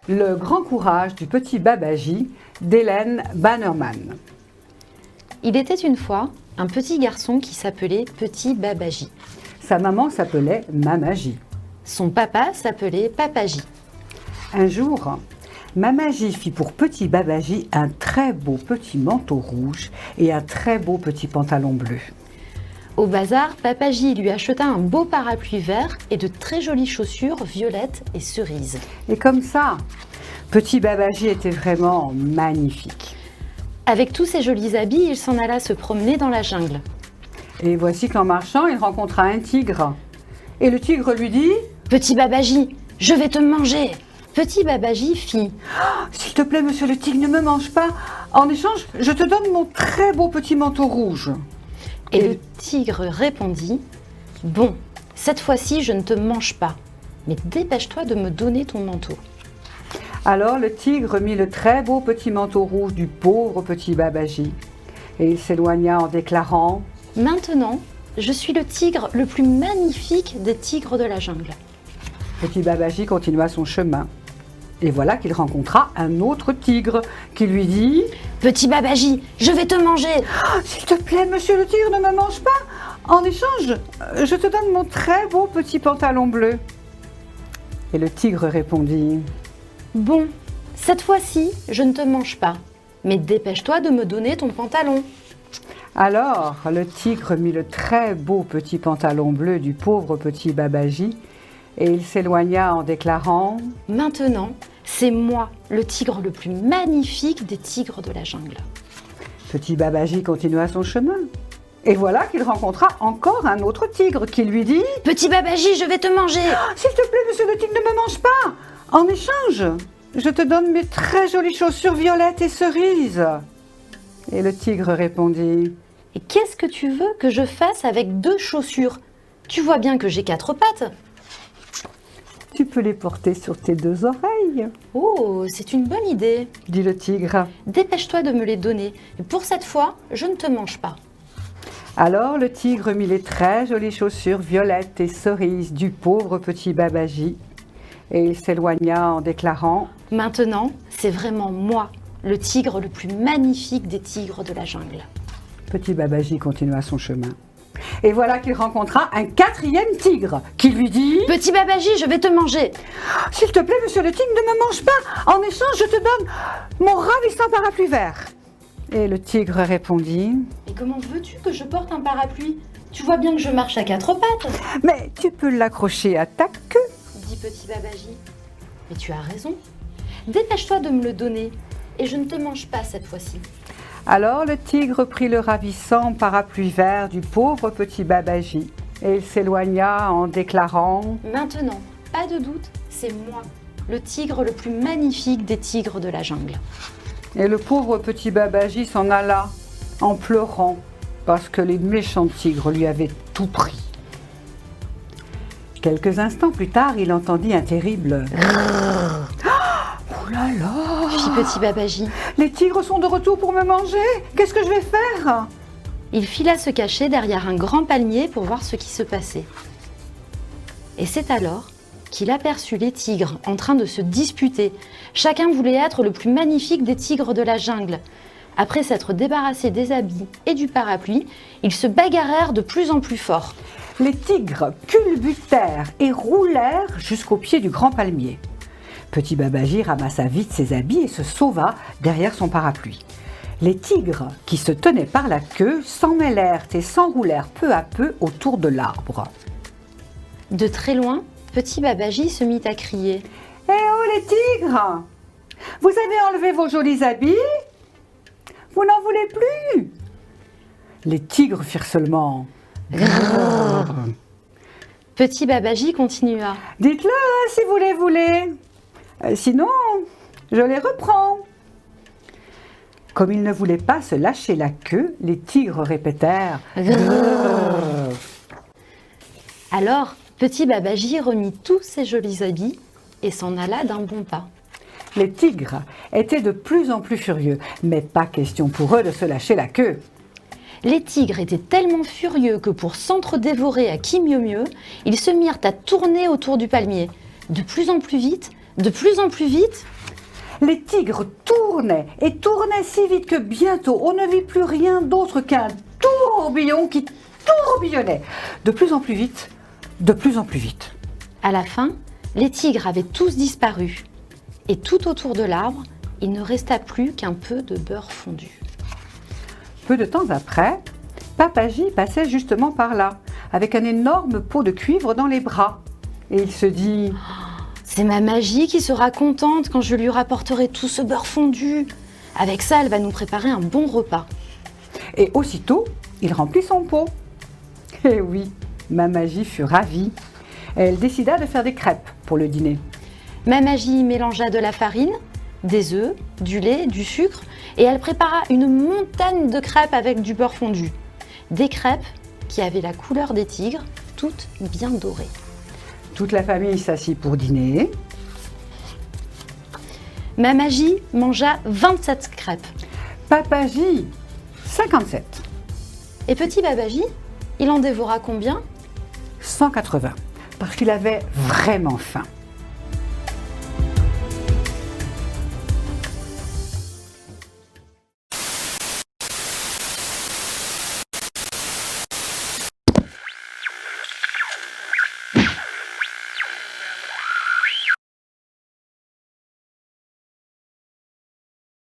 Le grand courage du petit Babaji d'Hélène Bannerman. Il était une fois un petit garçon qui s'appelait Petit Babaji. Sa maman s'appelait Mamaji. Son papa s'appelait Papaji. Un jour, Mamaji fit pour petit Babaji un très beau petit manteau rouge et un très beau petit pantalon bleu. Au bazar, Papaji lui acheta un beau parapluie vert et de très jolies chaussures violettes et cerises. Et comme ça, petit Babaji était vraiment magnifique. Avec tous ces jolis habits, il s'en alla se promener dans la jungle. Et voici qu'en marchant, il rencontra un tigre. Et le tigre lui dit « Petit Babaji, je vais te manger !» Petit Babaji fit « S'il te plaît, monsieur le tigre, ne me mange pas. En échange, je te donne mon très beau petit manteau rouge. » Et le tigre répondit « Bon, cette fois-ci, je ne te mange pas, mais dépêche-toi de me donner ton manteau. » Alors le tigre mit le très beau petit manteau rouge du pauvre petit Babaji. Et il s'éloigna en déclarant « Maintenant, je suis le tigre le plus magnifique des tigres de la jungle. » Petit Babaji continua son chemin. Et voilà qu'il rencontra un autre tigre qui lui dit « Petit Babaji, je vais te manger !»« S'il te plaît, monsieur le tigre, ne me mange pas. En échange, je te donne mon très beau petit pantalon bleu. » Et le tigre répondit « Bon, cette fois-ci, je ne te mange pas, mais dépêche-toi de me donner ton pantalon. » Alors le tigre mit le très beau petit pantalon bleu du pauvre petit Babaji et il s'éloigna en déclarant « Maintenant, c'est moi, le tigre le plus magnifique des tigres de la jungle. » Petit Babaji continua son chemin. Et voilà qu'il rencontra encore un autre tigre qui lui dit « Petit Babaji, je vais te manger !»« S'il te plaît, monsieur le tigre, ne me mange pas. En échange, je te donne mes très jolies chaussures violettes et cerises. » Et le tigre répondit Et qu'est-ce que tu veux que je fasse avec 2 chaussures? Tu vois bien que j'ai 4 pattes. » « Tu peux les porter sur tes 2 oreilles. » Oh, c'est une bonne idée. dit le tigre. Dépêche-toi de me les donner. Et pour cette fois, je ne te mange pas. Alors le tigre mit les très jolies chaussures violettes et cerises du pauvre petit Babaji et il s'éloigna en déclarant « Maintenant, c'est vraiment moi, le tigre le plus magnifique des tigres de la jungle. » Petit Babaji continua son chemin. Et voilà qu'il rencontra un 4e tigre qui lui dit « Petit Babaji, je vais te manger !»« S'il te plaît, monsieur le tigre, ne me mange pas. En échange, je te donne mon ravissant parapluie vert. » Et le tigre répondit « Et comment veux-tu que je porte un parapluie? Tu vois bien que je marche à 4 pattes. »« Mais tu peux l'accrocher à ta queue. » dit Petit Babaji. « Mais tu as raison. Dépêche-toi de me le donner et je ne te mange pas cette fois-ci. » Alors le tigre prit le ravissant parapluie vert du pauvre petit Babaji et il s'éloigna en déclarant « Maintenant, pas de doute, c'est moi, le tigre le plus magnifique des tigres de la jungle. » Et le pauvre petit Babaji s'en alla en pleurant parce que les méchants tigres lui avaient tout pris. Quelques instants plus tard, il entendit un terrible « Oh là là !» Fit Petit Babaji. Les tigres sont de retour pour me manger. Qu'est-ce que je vais faire? Il fila se cacher derrière un grand palmier pour voir ce qui se passait. Et c'est alors qu'il aperçut les tigres en train de se disputer. Chacun voulait être le plus magnifique des tigres de la jungle. Après s'être débarrassés des habits et du parapluie, ils se bagarrèrent de plus en plus fort. Les tigres culbutèrent et roulèrent jusqu'au pied du grand palmier. Petit Babaji ramassa vite ses habits et se sauva derrière son parapluie. Les tigres, qui se tenaient par la queue, s'emmêlèrent et s'enroulèrent peu à peu autour de l'arbre. De très loin, Petit Babaji se mit à crier « Eh oh les tigres! Vous avez enlevé vos jolis habits? Vous n'en voulez plus ?» Les tigres firent seulement « Grrr !» Petit Babaji continua « Dites-le si vous les voulez. Sinon, je les reprends. » Comme ils ne voulaient pas se lâcher la queue, les tigres répétèrent « Grrr !» Alors, Petit Babaji remit tous ses jolis habits et s'en alla d'un bon pas. Les tigres étaient de plus en plus furieux, mais pas question pour eux de se lâcher la queue. Les tigres étaient tellement furieux que pour s'entre-dévorer à qui mieux mieux, ils se mirent à tourner autour du palmier. de plus en plus vite, de plus en plus vite. Les tigres tournaient et tournaient si vite que bientôt on ne vit plus rien d'autre qu'un tourbillon qui tourbillonnait. De plus en plus vite, de plus en plus vite. À la fin, les tigres avaient tous disparu. Et tout autour de l'arbre, il ne resta plus qu'un peu de beurre fondu. Peu de temps après, Papa-J passait justement par là, avec un énorme pot de cuivre dans les bras. Et il se dit... C'est ma magie qui sera contente quand je lui rapporterai tout ce beurre fondu. Avec ça, elle va nous préparer un bon repas. Et aussitôt, il remplit son pot. Et oui, Mama-J fut ravie. Elle décida de faire des crêpes pour le dîner. Mama-J mélangea de la farine, des œufs, du lait, du sucre et elle prépara une montagne de crêpes avec du beurre fondu. Des crêpes qui avaient la couleur des tigres, toutes bien dorées. Toute la famille s'assit pour dîner. Mama-J mangea 27 crêpes. Papa-J, 57. Et petit Baba-J, il en dévora combien? 180, parce qu'il avait vraiment faim.